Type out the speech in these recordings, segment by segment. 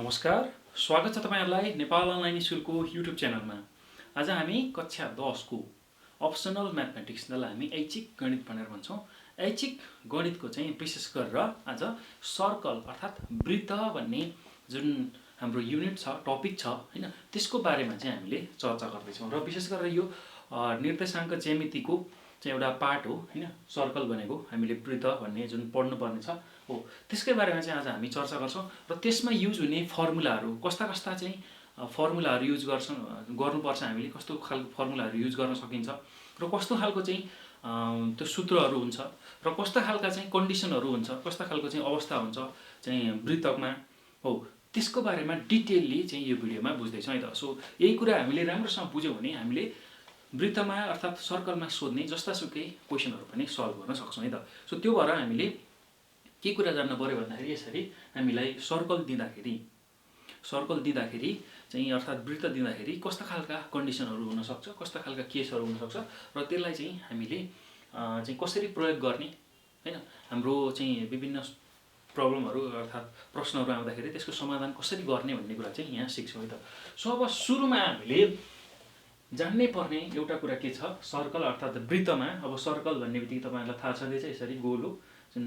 नमस्कार, स्वागत छ तपाईहरुलाई नेपाल अनलाइन स्कुलको युट्युब च्यानलमा। आज हामी कक्षा 10 को अप्सनल म्याथमेटिक्स जसलाई हामी ऐच्छिक गणित भनेर भन्छौं। ऐच्छिक गणितको चाहिँ विशेष गरेर आज सर्कल अर्थात वृत्त भन्ने जुन हाम्रो युनिट छ, टपिक छ हैन, त्यसको बारेमा चाहिँ हामीले चर्चा गर्दै छौं र विशेष गरेर यो निर्देशाङ्क ज्यामितिको चाहिँ एउटा पार्ट हो हैन। सर्कल भनेको हामीले वृत्त भन्ने जुन पढ्नु पर्ने छ हो, त्यसकै बारेमा चाहिँ आज हामी चर्चा गर्छौं र त्यसमा युज हुने फर्मुलाहरू कस्ता चाहिँ फर्मुलाहरू युज गर्नुपर्छ, हामीले कस्तो खालको फर्मुलाहरू युज गर्न सकिन्छ र कस्तो खालको चाहिँ त्यो सूत्रहरू हुन्छ र कस्ता खालका चाहिँ कन्डिसनहरू हुन्छ, कस्ता खालको चाहिँ अवस्था हुन्छ चाहिँ वृत्तमा हो, त्यसको बारेमा डिटेलली चाहिँ यो भिडियोमा बुझ्दै छौं है त। सो यही कुरा हामीले राम्रोसँग बुझ्यौं भने हामीले वृत्तमा अर्थात सर्कलमा सोध्ने जस्तासुकै क्वेशनहरू पनि सल्भ गर्न सक्छौं है त। सो त्यो भएर हामीले के कुरा जान्न पर्यो भन्दाखेरि यसरी हामीलाई सर्कल दिँदाखेरि चाहिँ अर्थात वृत्त दिँदाखेरि कस्ता खालका कन्डिसनहरू हुन सक्छ, कस्ता खालका केसहरू हुन सक्छ र त्यसलाई चाहिँ हामीले चाहिँ कसरी प्रयोग गर्ने हैन, हाम्रो चाहिँ विभिन्न प्रब्लमहरू अर्थात प्रश्नहरू आउँदाखेरि त्यसको समाधान कसरी गर्ने भन्ने कुरा चाहिँ यहाँ सिक्छौं है त। सो अब सुरुमा हामीले जान्नै पर्ने एउटा कुरा के छ, सर्कल अर्थात वृत्तमा। अब सर्कल भन्ने बित्तिकै तपाईहरुलाई थाहा छँदैछ यसरी गोलो जुन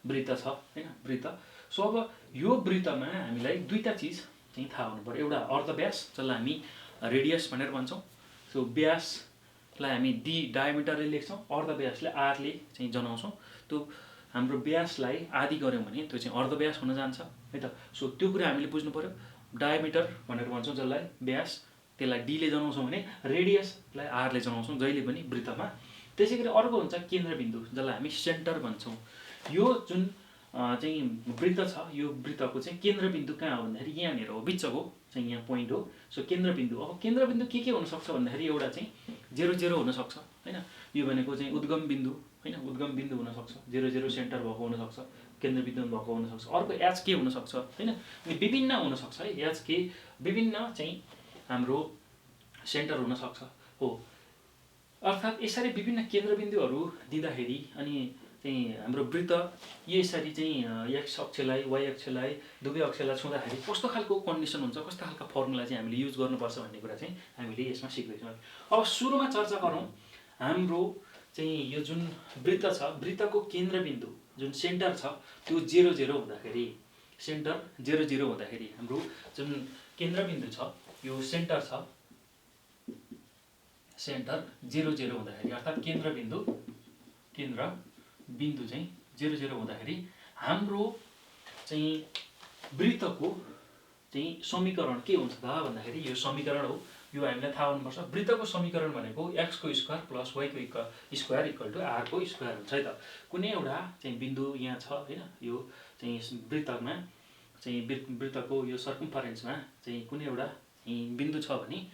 वृत्त छ हैन, वृत्त। सो अब यो वृत्तमा हामीलाई दुईटा चीज चाहिँ थाहा हुनु पर्यो। एउटा अर्धव्यास जसलाई हामी रेडियस भनेर भन्छौं। सो व्यासलाई हामी डी डायमिटरले लेख्छौं, अर्धव्यासले आर ले चाहिँ जनाउँछौं। त्यो हाम्रो व्यासलाई आधी गर्यौं भने त्यो चाहिँ अर्धव्यास हुन जान्छ है त। सो त्यो कुरा हामीले बुझ्नु पर्यो। डायमिटर भनेर भन्छौं जसलाई व्यास, त्यसलाई डी ले जनाउँछौं भने रेडियसलाई आर ले जनाउँछौं जहिले पनि वृत्तमा। त्यसैगरी अर्को हुन्छ केन्द्रबिन्दु जसलाई हामी सेन्टर भन्छौं। यो जुन चाहिँ वृत्त छ, यो वृत्तको चाहिँ केन्द्रबिन्दु कहाँ हो भन्दाखेरि यहाँनिर हो, बिचको चाहिँ यहाँ पोइन्ट हो। सो केन्द्रबिन्दु, अब केन्द्रबिन्दु के हुन सक्छ भन्दाखेरि एउटा चाहिँ 0 0 हुन सक्छ हैन, यो भनेको चाहिँ उद्गम बिन्दु हैन, उद्गम बिन्दु हुन सक्छ, 0 0 सेन्टर भएको हुन सक्छ, केन्द्रबिन्दु भएको हुन सक्छ। अर्को एच के हुन सक्छ हैन, अनि विभिन्न हुन सक्छ है, एच के विभिन्न चाहिँ हाम्रो सेन्टर हुन सक्छ हो। अर्थात यसरी विभिन्न केन्द्रबिन्दुहरू दिँदाखेरि अनि चाहिँ हाम्रो वृत्त यसरी चाहिँ एक्स अक्षलाई वाई अक्षलाई दुवै अक्षलाई छुँदाखेरि कस्तो खालको कन्डिसन हुन्छ, कस्तो खालको फर्मुला चाहिँ हामीले युज गर्नुपर्छ भन्ने कुरा चाहिँ हामीले यसमा सिक्दैछौँ। अब सुरुमा चर्चा गरौँ हाम्रो चाहिँ यो जुन वृत्त छ, वृत्तको केन्द्रबिन्दु जुन सेन्टर छ त्यो 0 0 हुँदाखेरि, सेन्टर 0 0 हुँदाखेरि हाम्रो जुन केन्द्रबिन्दु छ यो सेन्टर छ, सेन्टर 0 0 हुँदाखेरि अर्थात केन्द्रबिन्दु चाहिँ 0 0 हुँदाखेरि हाम्रो चाहिँ वृत्तको चाहिँ समीकरण के हुन्छ त भन्दाखेरि यो समीकरण हो। यो हामीलाई थाहा हुनुपर्छ। वृत्तको समीकरण भनेको x को स्क्वायर प्लस y को स्क्वायर इक्वल टु r को स्क्वायर हुन्छ है त। कुनै एउटा चाहिँ बिन्दु यहाँ छ हैन, यो चाहिँ वृत्तमा चाहिँ वृत्तको यो सर्कम्फरेन्समा चाहिँ कुनै एउटा बिन्दु छ भने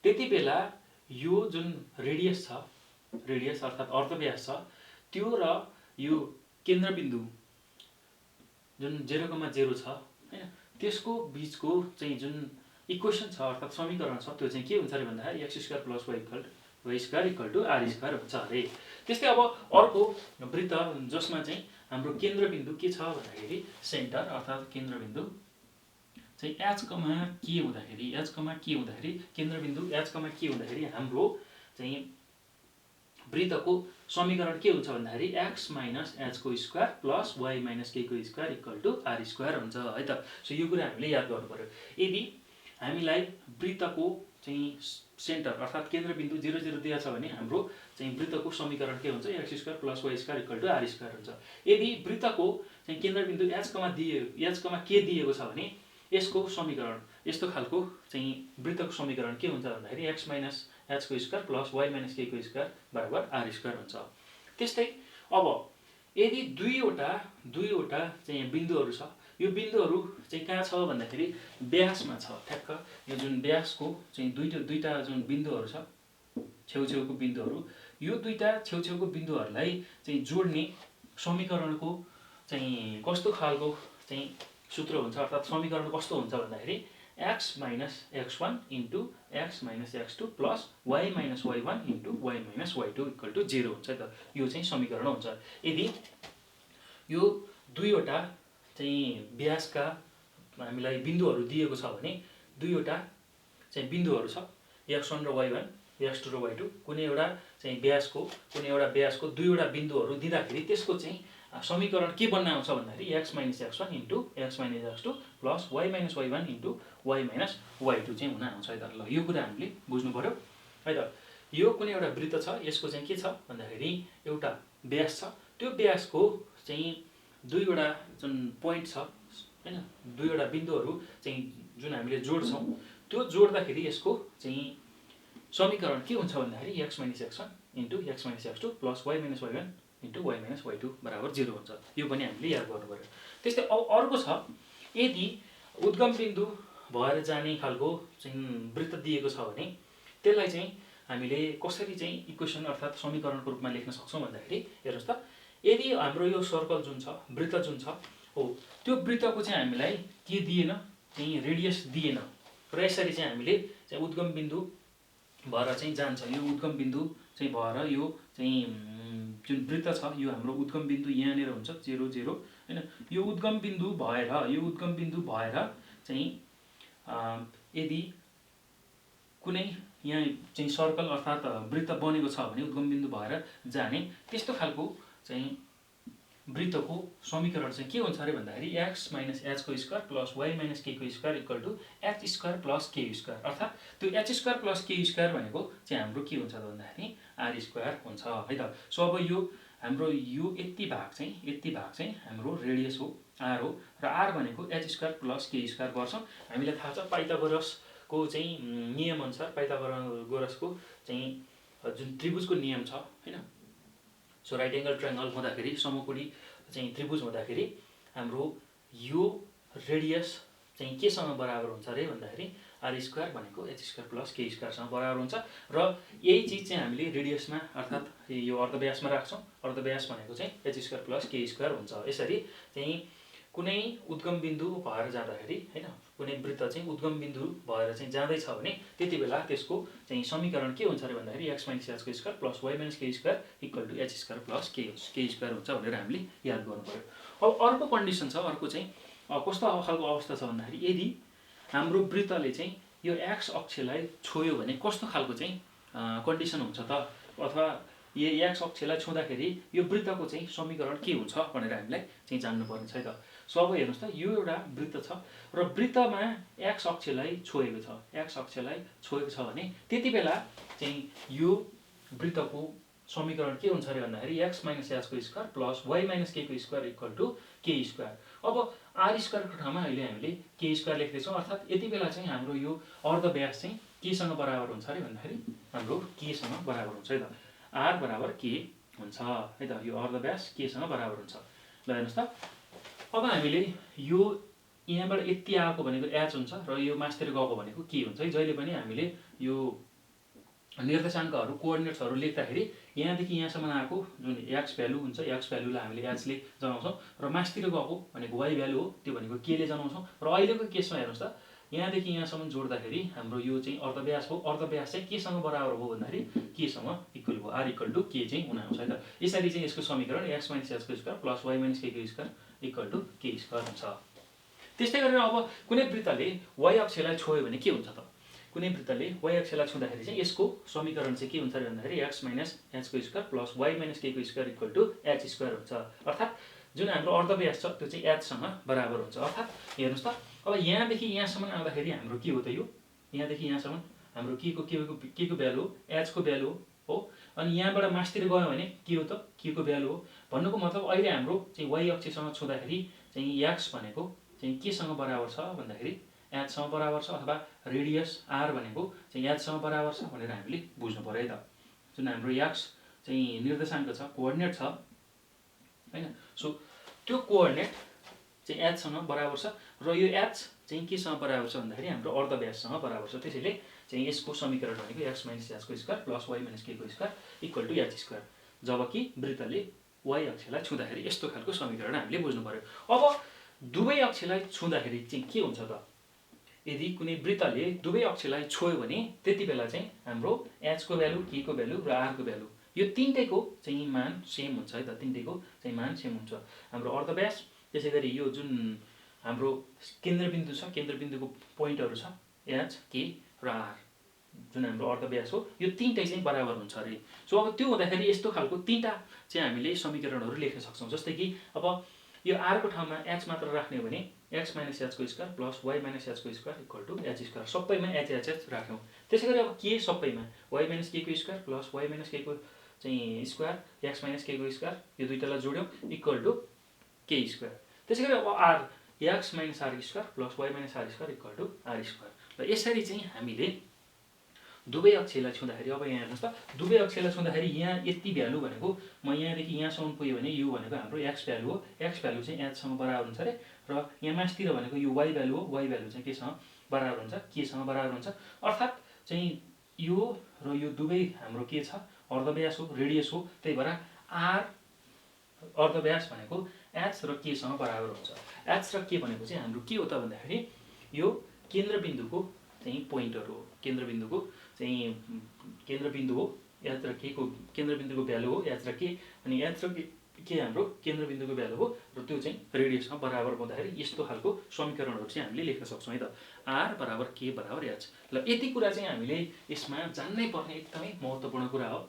त्यति बेला यो जुन रेडियस छ, रेडियस अर्थात अर्धव्यास छ, त्यो र यो केन्द्रबिन्दु जुन 0 0 छ हैन, त्यसको बीचको चाहिँ जुन इक्वेसन छ अर्थात समीकरण छ त्यो चाहिँ के हुन्छ रे भन्दाखेरि x square plus y square equal to r square हुन्छ अरे। त्यस्तै अब अर्को वृत्त जसमा चाहिँ हाम्रो केन्द्रबिन्दु के छ भन्दाखेरि सेन्टर अर्थात केन्द्रबिन्दु चाहिँ h के हुँदाखेरि केन्द्रबिन्दु h के हुँदाखेरि हाम्रो चाहिँ वृत्तको समीकरण के हुन्छ भन्दाखेरि x माइनस h को square plus y minus k को square equal to r square हुन्छ है त। सो यो कुरा हामीले याद गर्नु पर्यो। यदि हामीलाई वृत्तको चाहिँ सेन्टर अर्थात केन्द्रबिन्दु 0 0 दिएको छ भने हाम्रो चाहिँ वृत्तको समीकरण के हुन्छ, x square plus y square equal to r square हुन्छ। यदि वृत्तको चाहिँ केन्द्रबिन्दु h के दिएको छ भने यसको समीकरण यस्तो खालको चाहिँ वृत्तको समीकरण के हुन्छ भन्दाखेरि x माइनस h को square plus y minus k को स्क्वायर बराबर r स्क्वायर हुन्छ। त्यस्तै अब यदि दुईवटा चाहिँ बिन्दुहरू छ, यो बिन्दुहरू चाहिँ कहाँ छ भन्दाखेरि व्यासमा छ। ठ्याक्क यो जुन व्यासको चाहिँ दुईटा जुन बिन्दुहरू छ, छेउछेउको बिन्दुहरू, यो दुईटा छेउछेउको बिन्दुहरूलाई चाहिँ जोड्ने समीकरणको चाहिँ कस्तो खालको चाहिँ सूत्र हुन्छ अर्थात समीकरण कस्तो हुन्छ भन्दाखेरि x minus x1 into x minus x2 plus y minus y1 into y minus y2 equal to 0 हुन्छ त। यो चाहिँ समीकरण हुन्छ। यदि यो दुईवटा चाहिँ व्यासका हामीलाई बिन्दुहरू दिएको छ भने दुईवटा चाहिँ बिन्दुहरू छ x1 र y1 x2 र y2 कुनै एउटा चाहिँ व्यासको दुईवटा बिन्दुहरू दिँदाखेरि त्यसको चाहिँ समीकरण के बन्न आउँछ भन्दाखेरि x - x1 into x - x2 plus y - y1 into y - y2 चाहिँ हुन आउँछ है त। ल यो कुरा हामीले बुझ्नु पर्यो है त। यो कुनै एउटा वृत्त छ, यसको चाहिँ के छ भन्दाखेरि एउटा व्यास छ, त्यो व्यासको चाहिँ दुईवटा जुन पोइन्ट छ हैन, दुईवटा बिन्दुहरू चाहिँ जुन हामीले जोड्छौँ, त्यो जोड्दाखेरि यसको चाहिँ समीकरण के हुन्छ भन्दाखेरि x - x1 into x - x2 plus y - y1 into y - y2 बराबर 0 हुन्छ। यो पनि हामीले याद गर्नु पर्यो। त्यस्तै अर्को छ, यदि उद्गम बिन्दु भएर जाने खालको चाहिँ वृत्त दिएको छ भने त्यसलाई चाहिँ हामीले कसरी चाहिँ इक्वेसन अर्थात् समीकरणको रूपमा लेख्न सक्छौँ भन्दाखेरि हेर्नुहोस् त, यदि हाम्रो यो सर्कल जुन छ, वृत्त जुन छ हो, त्यो वृत्तको चाहिँ हामीलाई के दिएन, चाहिँ रेडियस दिएन र यसरी चाहिँ हामीले चाहिँ उद्गम बिन्दु भएर चाहिँ जान्छ। यो उद्गम बिन्दु चाहिँ भएर यो चाहिँ जुन वृत्त छ, यो हाम्रो उद्गम बिन्दु यहाँनिर हुन्छ 0 0 हैन। यो उद्गम बिन्दु भएर चाहिँ यदि कुनै यहाँ चाहिँ सर्कल अर्थात् वृत्त बनेको छ भने उद्गम बिन्दु भएर जाने त्यस्तो खालको चाहिँ वृत्तको समीकरण चाहिँ के हुन्छ अरे भन्दाखेरि x - h² plus y - k² equal to h² plus k²। अर्थात् त्यो h² प्लस k² भनेको चाहिँ हाम्रो के हुन्छ भन्दाखेरि r² हुन्छ है त। सो अब यो हाम्रो यो यति भाग चाहिँ हाम्रो रेडियस हो, r हो, र r भनेको h² प्लस k² गर्छौँ। हामीलाई थाहा छ पाइथागोरसको चाहिँ नियम अनुसार, पाइथागोरसको चाहिँ जुन त्रिभुजको नियम छ हैन। सो राइट एङ्गल ट्रायङ्गल हुँदाखेरि, समकोणी चाहिँ त्रिभुज हुँदाखेरि हाम्रो यो रेडियस चाहिँ केसँग बराबर हुन्छ अरे भन्दाखेरि r² भनेको h² प्लस k² सँग बराबर हुन्छ। र यही चिज चाहिँ हामीले रेडियसमा अर्थात् यो अर्धव्यासमा राख्छौँ। अर्धव्यास भनेको चाहिँ h² प्लस k² हुन्छ। यसरी चाहिँ कुनै उद्गम बिन्दु भएर जाँदाखेरि हैन, कुनै वृत्त चाहिँ उद्गम बिन्दु भएर चाहिँ जाँदैछ भने त्यति बेला त्यसको चाहिँ समीकरण के हुन्छ अरे भन्दाखेरि x - h² plus y - k² equal to h² plus k² हुन्छ भनेर हामीले याद गर्नु पर्यो। अब अर्को कन्डिसन छ, अर्को चाहिँ कस्तो खालको अवस्था छ भन्दाखेरि यदि हाम्रो वृत्तले चाहिँ यो x अक्षलाई छोयो भने कस्तो खालको चाहिँ कन्डिसन हुन्छ त, अथवा यो x अक्षलाई छुँदाखेरि यो वृत्तको चाहिँ समीकरण के हुन्छ भनेर हामीलाई चाहिँ जान्नुपर्ने छ है त। सो अब हेर्नुहोस् त, यो एउटा वृत्त छ र वृत्तमा x अक्षलाई छोएको छ भने त्यति बेला चाहिँ यो वृत्तको समीकरण के हुन्छ अरे भन्दाखेरि x - h² plus y - k² equal to k²। अब r² को ठाउँमा अहिले हामीले k² लेख्दैछौँ, अर्थात् यति बेला चाहिँ हाम्रो यो अर्धव्यास चाहिँ केसँग बराबर हुन्छ अरे भन्दाखेरि हाम्रो केसँग बराबर हुन्छ है त। r बराबर k हुन्छ है त। यो अर्धव्यास केसँग बराबर हुन्छ। ल हेर्नुहोस् त, अब हामीले यो यहाँबाट यति आएको भनेको h हुन्छ र यो मास्तिर गएको भनेको के हुन्छ है। जहिले पनि हामीले यो निर्देशाङ्कहरू कोअर्डिनेट्सहरू लेख्दाखेरि यहाँदेखि यहाँसम्म आएको जुन x भ्यालु हुन्छ, x भ्यालुलाई हामीले h ले जनाउँछौँ र मास्तिर गएको भनेको y भ्यालु हो, त्यो भनेको k ले जनाउँछौँ। र अहिलेको केसमा हेर्नुहोस् त, यहाँदेखि यहाँसम्म जोड्दाखेरि हाम्रो यो चाहिँ अर्धव्यास हो, अर्धव्यास चाहिँ केसँग बराबर हो भन्दाखेरि केसँग इक्वल हो, r इक्वल टु k चाहिँ हुन आउँछ है त। यसरी चाहिँ यसको समीकरण x - h² plus y - k² equal to k² हुन्छ। त्यस्तै गरेर अब कुनै वृत्तले y अक्षलाई छोयो भने के हुन्छ त, कुनै वृत्तले y अक्षलाई छुँदाखेरि चाहिँ यसको समीकरण चाहिँ के हुन्छ भन्दाखेरि x - h² plus y - k² equal to h² हुन्छ। अर्थात् जुन हाम्रो अर्धव्यास छ त्यो चाहिँ h सँग बराबर हुन्छ। अर्थात् हेर्नुहोस् त, अब यहाँदेखि यहाँसम्म आउँदाखेरि हाम्रो के हो त, यो यहाँदेखि यहाँसम्म हाम्रो के को भ्यालु हो, h को भ्यालु हो। अनि यहाँबाट मास्तिर गयो भने के हो त, k को भ्यालु हो। भन्नुको मतलब अहिले हाम्रो चाहिँ y अक्षसँग छुँदाखेरि चाहिँ x भनेको चाहिँ केसँग बराबर छ भन्दाखेरि h सँग बराबर छ, अथवा रेडियस r भनेको चाहिँ h सँग बराबर छ भनेर हामीले बुझ्नु पर्यो है त। जुन हाम्रो x चाहिँ निर्देशाङ्क छ, कोअर्डिनेट छ हैन। सो त्यो कोअर्डिनेट चाहिँ h सँग बराबर छ र यो h चाहिँ केसँग बराबर छ भन्दाखेरि हाम्रो अर्धव्याससँग बराबर छ। त्यसैले चाहिँ यसको समीकरण भनेको x - h² plus y - k² equal to h²। जबकि वृत्तले y अक्षलाई छुँदाखेरि यस्तो खालको समीकरण हामीले बुझ्नु पर्यो। अब दुवै अक्षलाई छुँदाखेरि चाहिँ के हुन्छ त, यदि कुनै वृत्तले दुवै अक्षलाई छोयो भने त्यति बेला चाहिँ हाम्रो h को भ्यालु, k को भ्यालु र r को भ्यालु यो तीनटैको चाहिँ मान सेम हुन्छ है त। तीनटैको चाहिँ मान सेम हुन्छ। हाम्रो अर्धव्यास, त्यसैगरी यो जुन हाम्रो केन्द्रबिन्दु छ, केन्द्रबिन्दुको पोइन्टहरु छ एच के र आर जुन हाम्रो अर्धव्यास हो, यो तीनटै चाहिँ बराबर हुन्छ अरे। सो अब त्यो हुँदाखेरि यस्तो खालको तीनटा चाहिँ हामीले समीकरणहरु लेख्न सक्छौं। जस्तै कि अब यो r को ठाउँमा h मात्र राख्ने हो भने x - h को स्क्वायर प्लस y - h को square equal to h square, सबैमा h राख्यौं। त्यसैगरी अब k सबैमा y - k को स्क्वायर प्लस y - k को चाहिँ स्क्वायर x - k को स्क्वायर, यो दुईटालाई जोड्यौं इक्वल टु k स्क्वायर। त्यसैगरी अब r x - r square plus y - r square equal to r square. र यसरी चाहिँ हामीले दुवै अक्षलाई छुँदाखेरि, अब यहाँ हेर्नुस् त, दुवै अक्षलाई छुँदाखेरि यहाँ यति भ्यालु भनेको म यहाँदेखि यहाँसम्म पुग्यो भने u भनेको हाम्रो x भ्यालु हो, x भ्यालु चाहिँ h सँग बराबर हुन्छ रे, र यहाँ मास्तिर भनेको यो y भ्यालु हो, y भ्यालु चाहिँ केसँग बराबर हुन्छ, k सँग बराबर हुन्छ। अर्थात चाहिँ यो र यो दुवै हाम्रो के छ, अर्धव्यास हो, रेडियस हो, त्यही भएर r अर्धव्यास भनेको h र k सँग बराबर हुन्छ। h र k भनेको चाहिँ हाम्रो के हो त भन्दाखेरि यो केन्द्रबिन्दुको चाहिँ पोइन्टहरु हो, केन्द्रबिन्दुको चाहिँ केन्द्रबिन्दु हो, h र k को केन्द्रबिन्दुको भ्यालु हो h र k, अनि h र k हाम्रो केन्द्रबिन्दुको भ्यालु हो, र त्यो चाहिँ रेडियसमा बराबर हुँदाखेरि यस्तो खालको समीकरणहरु चाहिँ हामीले लेख्न सक्छौं है त, r बराबर k बराबर h। ल यति कुरा चाहिँ हामीले यसमा जान्नै पर्ने एकदमै महत्त्वपूर्ण कुरा हो।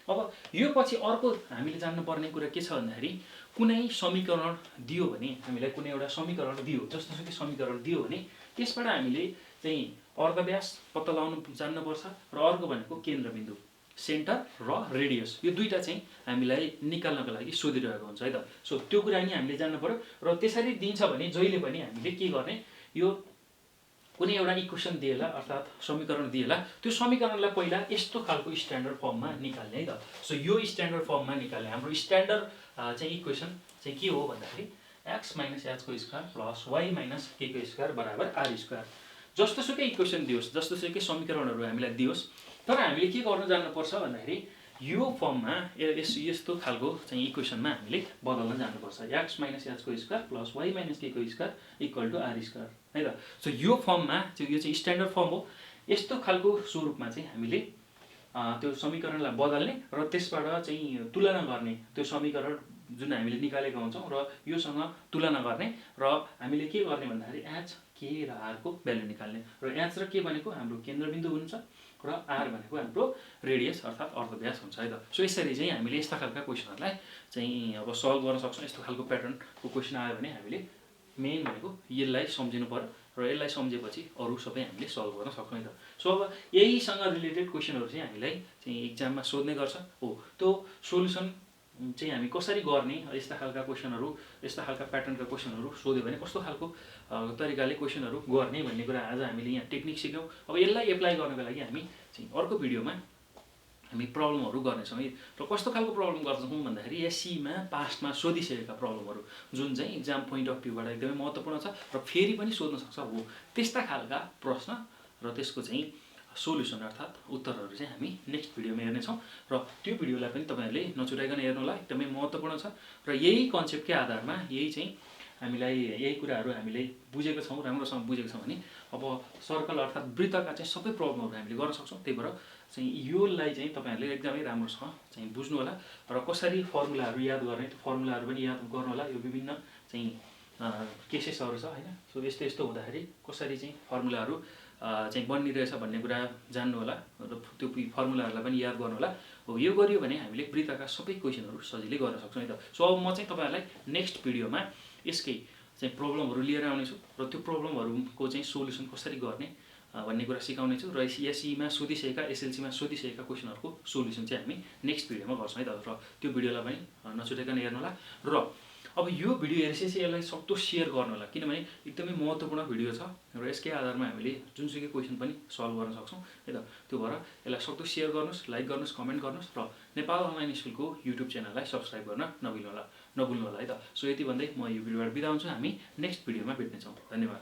अब यो पछि अर्को हामीले जान्नु पर्ने कुरा के छ भन्दाखेरि कुनै समीकरण दियो भने, हामीलाई कुनै एउटा समीकरण दियो, जस्तोसुकै समीकरण दियो भने त्यसबाट हामीले चाहिँ अर्धव्यास पत्ता लगाउन जान्नु पर्छ, र अर्को भनेको केन्द्रबिन्दु, सेन्टर र रेडियस, यो दुईटा चाहिँ हामीलाई निकाल्नको लागि सोधिरहेको हुन्छ है त। सो त्यो कुरा नि हामीले जान्नु पर्यो, र त्यसरी दिन्छ भने जहिले पनि हामीले के गर्ने, यो कुनै एउटा इक्वेसन दिएला अर्थात समीकरण दिएला, त्यो समीकरणलाई पहिला यस्तो खालको स्ट्यान्डर्ड फर्ममा निकाल्ने है त। सो यो स्ट्यान्डर्ड फर्ममा निकाल्ने, हाम्रो स्ट्यान्डर्ड चाहिँ इक्वेसन चाहिँ के हो भन्दाखेरि x - h को स्क्वायर प्लस y - k को स्क्वायर बराबर r स्क्वायर। जस्तोसुकै इक्वेसन दियोस्, जस्तोसुकै समीकरणहरु हामीलाई दियोस्, तर हामीले के गर्न जान्नुपर्छ भन्दाखेरि यो फर्ममा यस्तो खालको चाहिँ इक्वेसनमा हामीले बदल्न जान्नुपर्छ, x - h को स्क्वायर प्लस y - k को square equal to r square है त। सो यो फर्ममा चाहिँ, यो चाहिँ स्ट्यान्डर्ड फर्म हो, यस्तो खालको स्वरूपमा चाहिँ हामीले त्यो समीकरणलाई बदल्ने र त्यसबाट चाहिँ तुलना गर्ने, त्यो समीकरण जुन हामीले निकालेका हुन्छौं र योसँग तुलना गर्ने, र हामीले के गर्ने भन्दाखेरि h k र r को भ्यालु निकाल्ने, र h र k भनेको हाम्रो केन्द्रबिन्दु हुन्छ, र r भनेको हाम्रो रेडियस अर्थात अर्धव्यास हुन्छ है त। सो यसरी चाहिँ हामीले यस्ता खालका क्वेसनहरुलाई चाहिँ अब सल्भ गर्न सक्छौं। यस्तो खालको प्याटर्नको क्वेसन आयो भने हामीले मेन भनेको यसलाई सम्झिनु पर्यो, र यसलाई सम्झेपछि अरु सबै हामीले सल्भ गर्न सक्छौं है त। सो अब यहीसँग रिलेटेड क्वेसनहरु चाहिँ हामीलाई चाहिँ एक्जाममा सोध्ने गर्छ हो, त्यो सोलुसन चाहिँ हामी कसरी गर्ने, यस्ता खालका क्वेसनहरु, यस्ता खालका प्याटर्नका क्वेसनहरु सोध्यो भने कस्तो खालको तरिकाले क्वेसनहरु गर्ने भन्ने कुरा आज हामीले यहाँ टेक्निक सिक्यौं। अब यसलाई एप्लाई गर्नको लागि हामी चाहिँ अर्को भिडियोमा हामी प्रब्लमहरु गर्नेछौं है। र कस्तो खालको प्रब्लम गर्छौं भन्दाखेरि एससी मा पास्टमा सोधिसकेका प्रब्लमहरु जुन चाहिँ एक्जाम पोइन्ट अफ भ्यूबाट एकदमै महत्त्वपूर्ण छ र फेरि पनि सोध्न सक्छ हो, त्यस्ता खालका प्रश्न र त्यसको चाहिँ सोलुसन अर्थात उत्तरहरु चाहिँ हामी नेक्स्ट भिडियोमा हेर्नेछौं, र त्यो भिडियोलाई पनि तपाईहरुले नछुटाइकन हेर्नु होला, एकदमै महत्त्वपूर्ण छ। र यही कन्सेप्टकै आधारमा यही चाहिँ हामीलाई यही कुराहरु हामीले बुझेको छौं, राम्रोसँग बुझेको छौं भने अब सर्कल अर्थात वृत्तका चाहिँ सबै प्रब्लमहरु हामीले गर्न सक्छौं। त्यही भएर चाहिँ योलाई चाहिँ तपाईहरुले एकदमै राम्रोसँग चाहिँ बुझ्नु होला, र कसरी फर्मुलाहरु याद गर्ने, त्यो फर्मुलाहरु पनि याद गर्नु होला। यो विभिन्न चाहिँ केसेसहरु छ हैन, सो यस्तो यस्तो हुँदाखेरि कसरी चाहिँ फर्मुलाहरु चाहिँ बन्निरहेछ भन्ने कुरा जान्नु होला, र त्यो फर्मुलाहरुलाई पनि याद गर्नु होला। हो, यो गरियो भने हामीले वृत्तका सबै क्वेसनहरु सजिलै गर्न सक्छौं है त। सो अब म चाहिँ तपाईहरुलाई नेक्स्ट भिडियोमा यसकै चाहिँ प्रब्लमहरु लिएर आउने छु, र त्यो प्रब्लमहरुको चाहिँ सोलुसन कसरी गर्ने भन्ने कुरा सिकाउने छु, र एससी मा सोधिसकेका, एसएलसी मा सोधिसकेका क्वेसनहरुको सोलुसन चाहिँ हामी नेक्स्ट भिडियोमा गर्छौं है त। र त्यो भिडियोलाई पनि नछुटाइकन हेर्नु होला, र अब यो भिडियो हेरेपछि यसलाई सक्दो शेयर गर्नु होला, किनभने एकदमै महत्त्वपूर्ण भिडियो छ, र यसकै आधारमा हामीले जुनसुकै क्वेसन पनि सल्भ गर्न सक्छौं है त। त्यो भएर यसलाई सक्दो शेयर गर्नुस्, लाइक गर्नुस्, कमेन्ट गर्नुस्, र नेपाल अनलाइन स्कुलको युट्युब च्यानललाई सब्स्क्राइब गर्न नभुल्नु होला है त। सो यति भन्दै म यो भिडियोबाट बिदा हुन्छु, हामी नेक्स्ट भिडियोमा भेट्नेछौं। धन्यवाद।